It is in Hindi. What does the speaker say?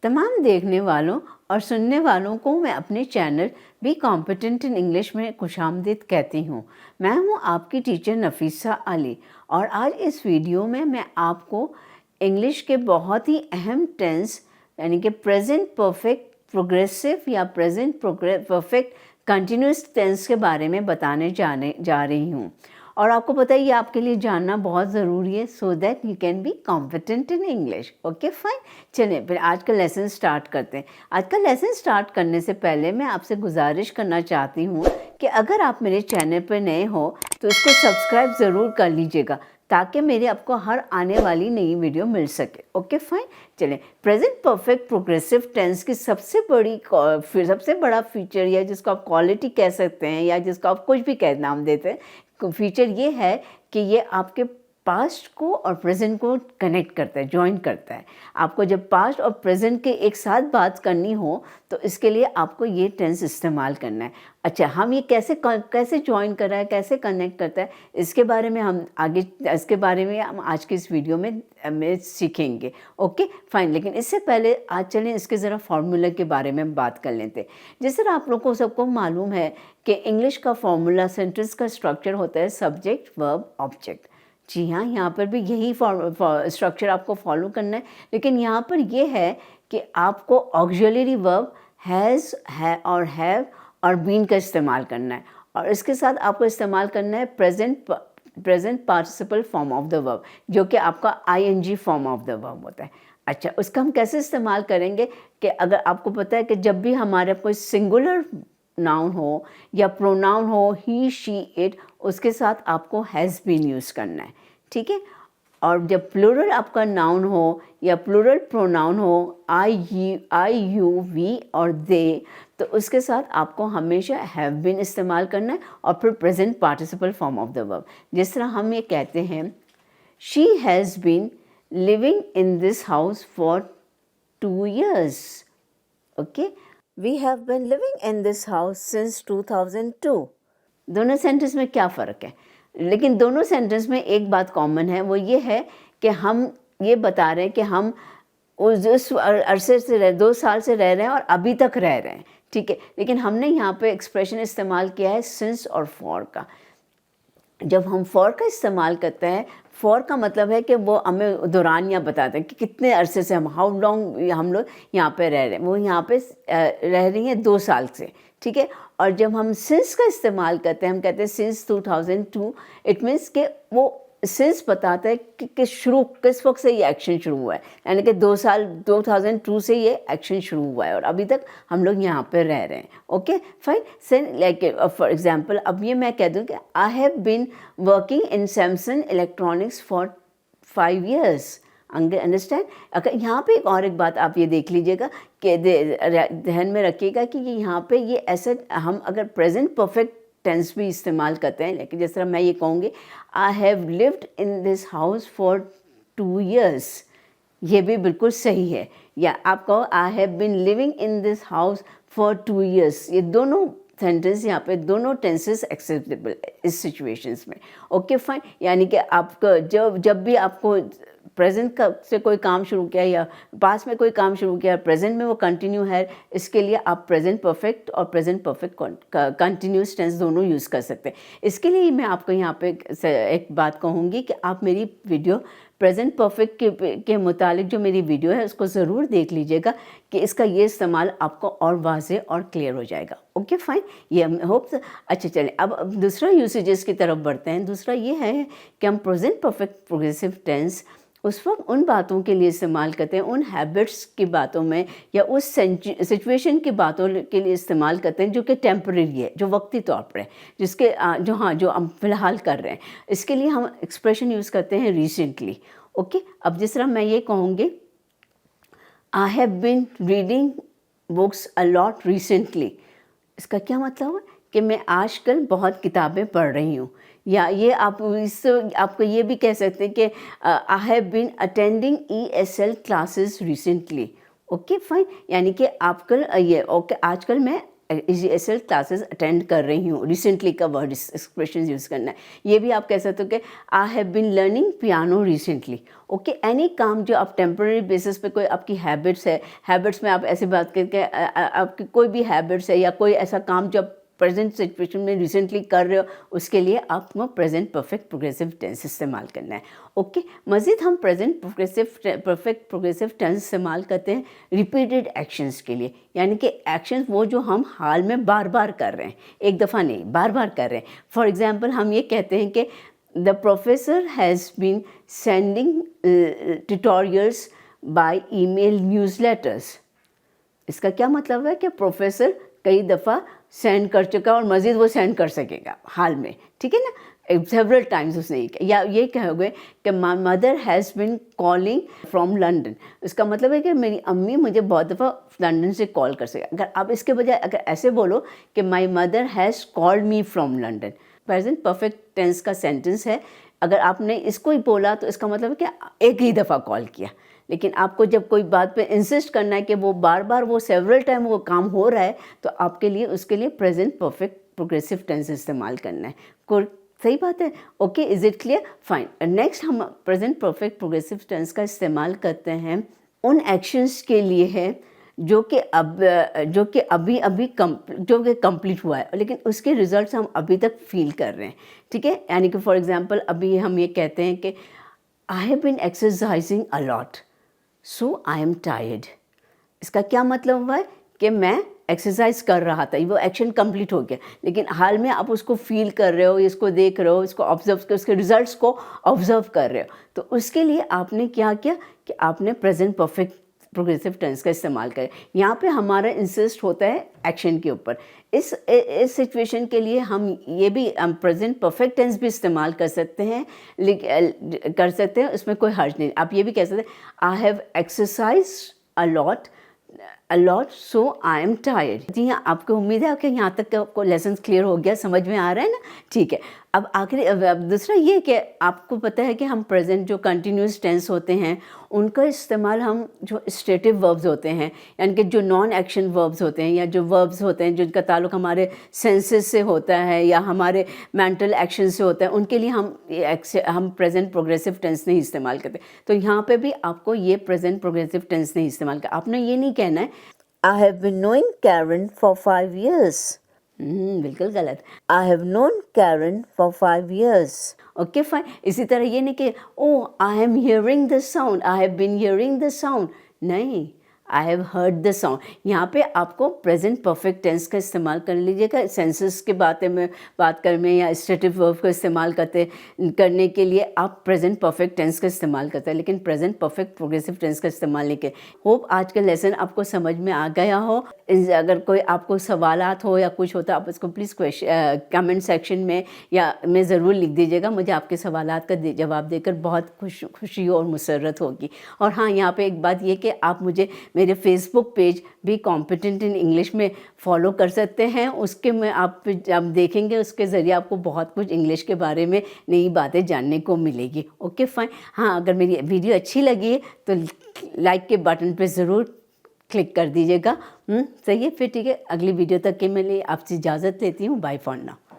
तमाम देखने वालों और सुनने वालों को मैं अपने channel be competent in English में खुशामदीद कहती हूँ। मैं हूँ आपकी टीचर नफीसा अली और आज इस वीडियो में मैं आपको इंग्लिश के बहुत ही अहम टेंस यानी कि प्रेजेंट परफेक्ट प्रोग्रेसिव या प्रेजेंट परफेक्ट कंटिन्यूस टेंस के बारे में बताने जा रही हूँ। और आपको पता है ये आपके लिए जानना बहुत ज़रूरी है so that you can be competent in English. Okay fine, चलिए फिर आज का लेसन स्टार्ट करते हैं। आज का लेसन स्टार्ट करने से पहले मैं आपसे गुजारिश करना चाहती हूँ कि अगर आप मेरे चैनल पर नए हो तो इसको सब्सक्राइब ज़रूर कर लीजिएगा ताकि मेरे आपको हर आने वाली नई वीडियो मिल सके। ओके फाइन, चलें प्रेजेंट परफेक्ट प्रोग्रेसिव टेंस की सबसे बड़ा फीचर या जिसको आप क्वालिटी कह सकते हैं या जिसको आप कुछ भी कह नाम देते हैं, फीचर ये है कि ये आपके पास्ट को और प्रेजेंट को कनेक्ट करता है, जॉइन करता है। आपको जब पास्ट और प्रेजेंट के एक साथ बात करनी हो तो इसके लिए आपको ये टेंस इस्तेमाल करना है। अच्छा, हम ये कैसे जॉइन कर रहा है, कैसे कनेक्ट करता है, इसके बारे में हम आज के इस वीडियो में सीखेंगे। ओके फाइन, लेकिन इससे पहले आज चलें इसके ज़रा फार्मूला के बारे में बात कर लेते हैं। जिस तरह आप लोगों को सबको मालूम है कि इंग्लिश का फार्मूला सेंटेंस का स्ट्रक्चर होता है सब्जेक्ट वर्ब ऑब्जेक्ट। जी हाँ, यहाँ पर भी यही स्ट्रक्चर आपको फॉलो करना है, लेकिन यहाँ पर यह है कि आपको ऑक्सिलरी वर्ब हैज़, है और हैव और बीन का इस्तेमाल करना है और इसके साथ आपको इस्तेमाल करना है present participle form of the verb जो कि आपका ING form of the verb होता है। अच्छा, उसका हम कैसे इस्तेमाल करेंगे कि अगर आपको पता है कि जब भी हमारे कोई सिंगुलर नाउन हो या प्रोनाउन हो ही शी इट, उसके साथ आपको हैज़ बीन यूज़ करना है, ठीक है। और जब प्लूरल आपका नाउन हो या प्लूरल प्रोनाउन हो आई यू वी और दे, तो उसके साथ आपको हमेशा हैव बीन इस्तेमाल करना है और फिर present participle form of the verb. जिस तरह हम ये कहते हैं she has been living in this house for 2 years। Okay, we have been living in this house since 2002। दोनों सेंटेंस में क्या फ़र्क है, लेकिन दोनों सेंटेंस में एक बात कॉमन है, वो ये है कि हम ये बता रहे हैं कि हम उस अरसे से 2 साल से रह रहे हैं और अभी तक रह रहे हैं, ठीक है। लेकिन हमने यहाँ पे एक्सप्रेशन इस्तेमाल किया है सिंस और फॉर का। जब हम फॉर का इस्तेमाल करते हैं, फॉर का मतलब है कि वो हमें दौरानिया बताते हैं कि कितने अरसे से हाउ लॉन्ग हम लोग यहाँ पे रह रहे हैं। वो यहाँ पे रह रही हैं 2 साल से, ठीक है। और जब हम सिंस का इस्तेमाल करते हैं, हम कहते हैं सिंस 2002, इट मीन्स कि वो सिंस बताता है कि किस वक्त से ये एक्शन शुरू हुआ है, यानी कि 2002 से ये एक्शन शुरू हुआ है और अभी तक हम लोग यहाँ पर रह रहे हैं। ओके फाइन, सेन लाइक फॉर एग्जांपल अब ये मैं कह दूँ कि I have been working in Samsung Electronics for 5 years। Understand. अगर यहाँ पे एक बात आप ये देख लीजिएगा कि ध्यान में रखिएगा कि यहाँ पे ये ऐसा हम अगर प्रेजेंट परफेक्ट टेंस भी इस्तेमाल करते हैं, लेकिन जिस तरह मैं ये कहूँगी I have lived in this house for 2 years, ये भी बिल्कुल सही है। या आप कहो I have been living in this house for 2 years, ये दोनों सेंटेंस यहाँ पे दोनों टेंसेस एक्सेप्टेबल इस सिचुएशंस में। ओके फाइन, यानी कि आपका जब भी आपको प्रेजेंट से कोई काम शुरू किया या पास्ट में कोई काम शुरू किया, प्रेजेंट में वो कंटिन्यू है, इसके लिए आप प्रेजेंट परफेक्ट और प्रेजेंट परफेक्ट कंटिन्यूस टेंस दोनों यूज़ कर सकते हैं। इसके लिए मैं आपको यहाँ पे एक बात कहूँगी कि आप मेरी वीडियो प्रेजेंट परफेक्ट के मुतालिक जो मेरी वीडियो है उसको ज़रूर देख लीजिएगा कि इसका ये इस्तेमाल आपको और वाज़े और क्लियर हो जाएगा। ओके फाइन, ये होप। अच्छा चलें अब दूसरा यूसेजेस की तरफ बढ़ते हैं। दूसरा ये है कि हम प्रेजेंट परफेक्ट प्रोग्रेसिव टेंस उस वक्त उन बातों के लिए इस्तेमाल करते हैं, उन हैबिट्स की बातों में या उस सिचुएशन की बातों के लिए इस्तेमाल करते हैं जो कि टेम्परेरी है, जो वक्ती तौर पर है, जो हम फ़िलहाल कर रहे हैं। इसके लिए हम एक्सप्रेशन यूज़ करते हैं रिसेंटली। ओके, अब जिस तरह मैं ये कहूँगी I have been reading books a lot recently, इसका क्या मतलब है कि मैं आजकल बहुत किताबें पढ़ रही हूँ। या ये आपको ये भी कह सकते हैं कि I have been attending ESL classes recently. Okay fine, यानी कि आजकल मैं ESL क्लासेस अटेंड कर रही हूँ। रिसेंटली का वर्ड एक्सप्रेशन यूज़ करना है। ये भी आप कह सकते हो कि I have been learning piano recently. Okay, any काम जो आप टेम्पररी बेसिस पे कोई आपकी हैबिट्स है, हैबिट्स में आप ऐसे बात करके आपकी कोई भी हैबिट्स है या कोई ऐसा काम जो आप प्रेजेंट सिचुएशन में रिसेंटली कर रहे हो, उसके लिए आपको प्रेजेंट परफेक्ट प्रोग्रेसिव टेंस इस्तेमाल करना है। ओके, मज़ीद हम प्रेजेंट परफेक्ट प्रोग्रेसिव टेंस इस्तेमाल करते हैं रिपीटेड एक्शंस के लिए, यानी कि एक्शंस वो जो हम हाल में बार बार कर रहे हैं, एक दफ़ा नहीं बार बार कर रहे हैं। फॉर एग्ज़ाम्पल हम ये कहते हैं कि the professor has been sending tutorials by email newsletters. इसका क्या मतलब है कि प्रोफेसर कई दफ़ा सेंड कर चुका और मज़ीद वो सेंड कर सकेगा हाल में, ठीक है ना, सेवरल टाइम्स उसने या ये कहोगे कि my mother has been calling from London. इसका मतलब है कि मेरी अम्मी मुझे बहुत दफ़ा लंदन से कॉल कर सके। अगर आप इसके बजाय अगर ऐसे बोलो कि my mother has called me from London, present perfect tense का सेंटेंस है। अगर आपने इसको ही बोला तो इसका मतलब है कि एक ही दफ़ा कॉल किया, लेकिन आपको जब कोई बात पे इंसिस्ट करना है कि वो बार बार वो सेवरल टाइम वो काम हो रहा है, तो आपके लिए उसके लिए प्रेजेंट परफेक्ट प्रोग्रेसिव टेंस इस्तेमाल करना है। सही बात है। Okay, is it clear? Fine. Next हम प्रेजेंट परफेक्ट प्रोग्रेसिव टेंस का इस्तेमाल करते हैं उन एक्शंस के लिए है जो कि अभी अभी कंप्लीट हुआ है, लेकिन उसके रिजल्ट्स हम अभी तक फील कर रहे हैं, ठीक है। यानी कि फॉर एग्जांपल अभी हम ये कहते हैं कि I have been exercising a lot so I am tired. इसका क्या मतलब हुआ है कि मैं एक्सरसाइज कर रहा था, वो एक्शन कंप्लीट हो गया, लेकिन हाल में आप उसको फील कर रहे हो, इसको देख रहे हो, इसको ऑब्जर्व कर, उसके रिजल्ट्स को ऑब्जर्व कर रहे हो, तो उसके लिए आपने क्या किया कि आपने प्रेजेंट परफेक्ट प्रोग्रेसिव टेंस का इस्तेमाल करें। यहाँ पे हमारा इंसिस्ट होता है एक्शन के ऊपर। इस सिचुएशन के लिए हम ये भी प्रेजेंट परफेक्ट टेंस भी इस्तेमाल कर सकते हैं, उसमें कोई हर्ज नहीं। आप ये भी कह सकते हैं I have exercise a lot so I am tired. जी हाँ, आपको उम्मीद है कि यहाँ तक आपको लेसन क्लियर हो गया, समझ में आ रहा है ना? ठीक है। अब आखिरी अब दूसरा ये कि आपको पता है कि हम प्रेजेंट जो कंटिन्यूस टेंस होते हैं उनका इस्तेमाल हम जो स्टेटिव वर्ब्स होते हैं, यानी कि जो नॉन एक्शन वर्ब्स होते हैं या जो वर्ब्स होते हैं जिनका ताल्लुक हमारे सेंसेस से होता है या हमारे मेंटल एक्शन से होता है, उनके लिए हम प्रेजेंट प्रोग्रेसिव टेंस नहीं इस्तेमाल करते। तो यहाँ पे भी आपको ये प्रेजेंट प्रोग्रेसिव टेंस नहीं इस्तेमाल कर, आपने ये नहीं कहना है I have been knowing Karen for 5 years। बिल्कुल गलत। I have known Karen for 5 years। Okay fine. इसी तरह ये नहीं कि oh I am hearing the sound, I have been hearing the sound, नहीं, I have heard the sound. यहाँ पे आपको प्रेजेंट परफेक्ट टेंस का इस्तेमाल कर लीजिएगा। सेंसेस के बात में या स्टेटिव वर्ब को इस्तेमाल करने के लिए आप प्रेजेंट परफेक्ट टेंस का इस्तेमाल करते हैं, लेकिन प्रेजेंट परफेक्ट प्रोग्रेसिव टेंस का इस्तेमाल नहीं किया। होप आज का लेसन आपको समझ में आ गया हो। अगर कोई आपको सवालात हो या कुछ होता, आप उसको प्लीज़ कमेंट सेक्शन में या में ज़रूर लिख दीजिएगा। मुझे आपके सवालात का जवाब देकर बहुत खुशी और मुसर्रत होगी। और हाँ, यहाँ पे एक बात ये कि आप मुझे मेरे फेसबुक पेज भी कॉम्पिटेंट इन इंग्लिश में फॉलो कर सकते हैं। उसके में आप देखेंगे, उसके ज़रिए आपको बहुत कुछ इंग्लिश के बारे में नई बातें जानने को मिलेगी। Okay fine. हाँ, अगर मेरी वीडियो अच्छी लगी है तो लाइक के बटन पे ज़रूर क्लिक कर दीजिएगा। सही है, फिर ठीक है, अगली वीडियो तक के मैं आपसे इजाज़त लेती हूँ। Bye for now.